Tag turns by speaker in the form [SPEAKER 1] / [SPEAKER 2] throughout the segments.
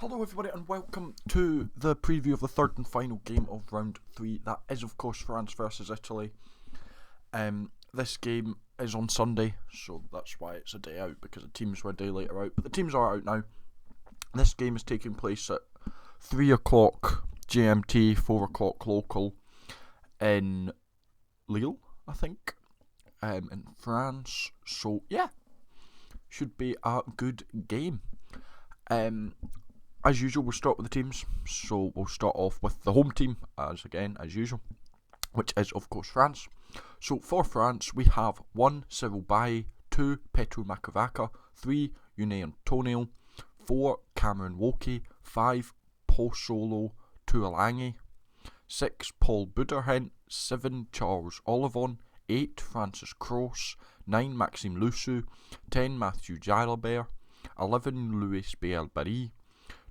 [SPEAKER 1] Hello everybody and welcome to the preview of the third and final game of round 3. That is of course France versus Italy. This game is on Sunday, so that's why it's a day out, because the teams were a day later out. But the teams are out now. This game is taking place at 3 o'clock GMT, 4 o'clock local in Lille, I think, in France. So yeah, should be a good game. As usual, we'll start with the teams. So we'll start off with the home team, as usual, which is of course France. So for France, we have 1 Cyril Bailly, 2 Petro Makovaca, 3 Unai Antonio, 4 Cameron Woki, 5 Paul Solo Tuolangi, 6 Paul Buderhent, 7 Charles Olivon, 8 Francis Cross, 9 Maxime Lusu, 10 Mathieu Jalabert, 11 Luis Bielbarri,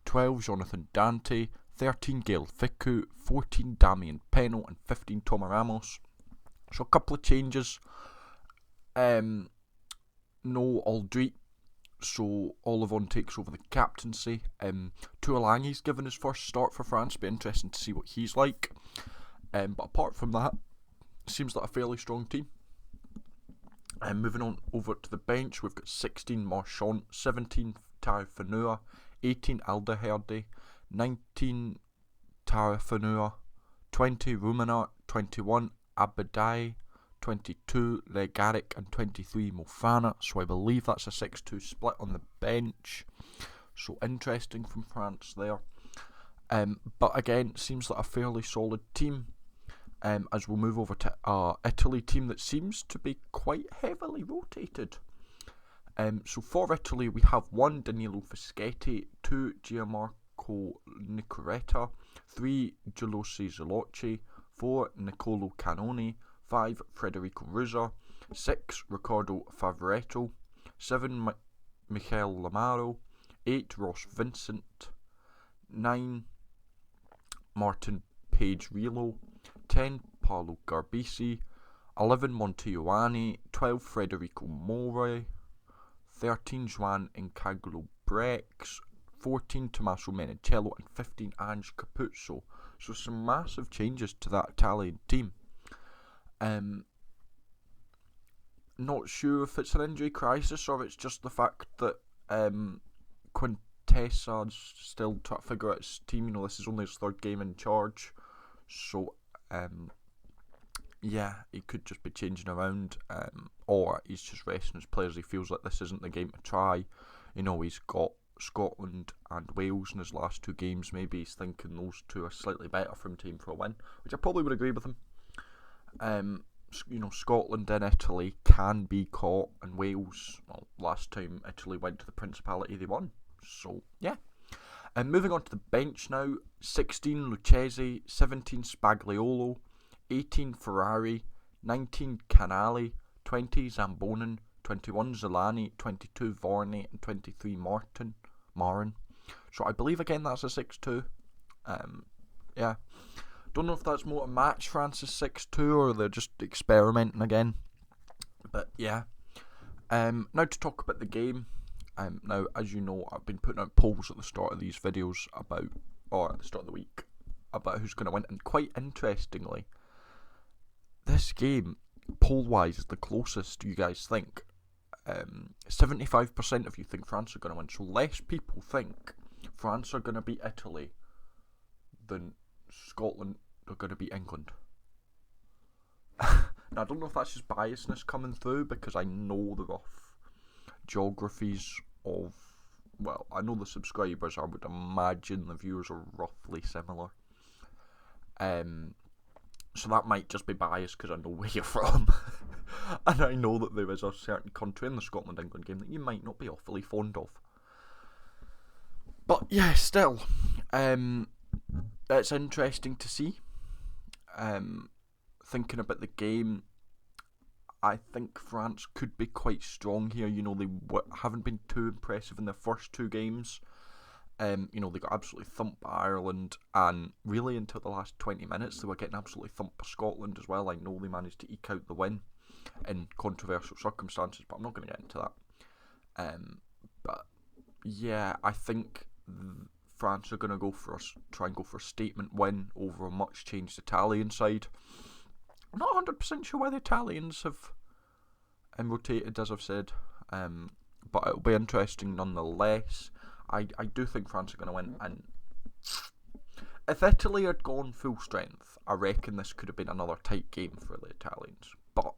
[SPEAKER 1] 12 Jonathan Dante, 13 Gael Fickou, 14 Damian Penaud, and 15 Toma Ramos. So a couple of changes. No Aldrit, so Olivon takes over the captaincy. Tuolangi's given his first start for France. Be interesting to see what he's like. But apart from that, seems like a fairly strong team. Moving on over to the bench, we've got 16 Marchand, 17 Tarifanua, 18 Alderweireld, 19 Tarifanua, 20 Ruminart, 21 Abadai, 22 Legaric, and 23 Mofana. So I believe that's a 6-2 split on the bench. So interesting from France there. But again, seems like a fairly solid team. As we'll move over to our Italy team that seems to be quite heavily rotated. So for Italy, we have 1 Danilo Fischetti, 2 Gianmarco Nicoretta, 3 Giuseppe Zalocchi, 4 Nicolo Canoni, 5 Federico Ruza, 6 Riccardo Favoretto, 7 Michael Lamaro, 8 Ross Vincent, 9 Martin Page Relo, 10 Paolo Garbisi, 11 Monteioani, 12 Federico Mori, 13 Juan Incaglo Brex, 14 Tommaso Menicello, and 15 Ange Capuzzo. So some massive changes to that Italian team. Not sure if it's an injury crisis or it's just the fact that Quintessa's still trying to figure out his team. You know, this is only his third game in charge. So yeah, he could just be changing around, or he's just resting his players. He feels like this isn't the game to try. You know, he's got Scotland and Wales in his last 2 games. Maybe he's thinking those 2 are slightly better for him to aim for a win, which I probably would agree with him. You know, Scotland and Italy can be caught, and Wales, well, last time Italy went to the Principality, they won. So yeah. And moving on to the bench now, 16 Lucchesi, 17 Spagliolo, 18 Ferrari, 19 Canali, 20 Zambonin, 21 Zelani, 22 Vorney, and 23 Marin. So I believe again that's a 6-2. Yeah. Don't know if that's more to match France's 6-2 or they're just experimenting again. But yeah. Now to talk about the game. Now, as you know, I've been putting out polls at the start of these videos or at the start of the week, about who's going to win. And quite interestingly, this game, poll-wise, is the closest you guys think. 75% of you think France are going to win. So less people think France are going to beat Italy than Scotland are going to beat England. Now, I don't know if that's just biasness coming through, because I know the rough geographies of, well, I know the subscribers, I would imagine the viewers are roughly similar. So that might just be biased because I know where you're from. And I know that there is a certain country in the Scotland-England game that you might not be awfully fond of. But yeah, still, it's interesting to see. Thinking about the game, I think France could be quite strong here. You know, they haven't been too impressive in their first 2 games. You know, they got absolutely thumped by Ireland, and really until the last 20 minutes they were getting absolutely thumped by Scotland as well. I know they managed to eke out the win in controversial circumstances, but I'm not going to get into that. But yeah, I think France are going to try and go for a statement win over a much changed Italian side. I'm not 100% sure why the Italians have rotated, as I've said, but it'll be interesting nonetheless. I do think France are going to win, and if Italy had gone full strength, I reckon this could have been another tight game for the Italians. But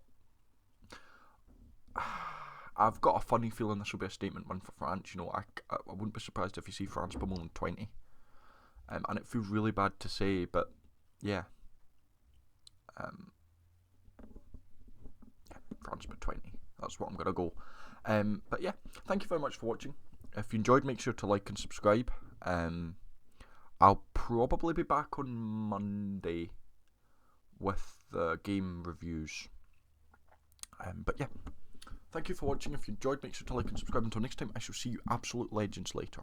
[SPEAKER 1] I've got a funny feeling this will be a statement win for France. You know, I wouldn't be surprised if you see France by more than 20. And it feels really bad to say, but yeah. France by 20. That's what I'm going to go. But yeah, thank you very much for watching. If you enjoyed, make sure to like and subscribe. I'll probably be back on Monday with the game reviews. But yeah, thank you for watching. If you enjoyed, make sure to like and subscribe. Until next time, I shall see you absolute legends later.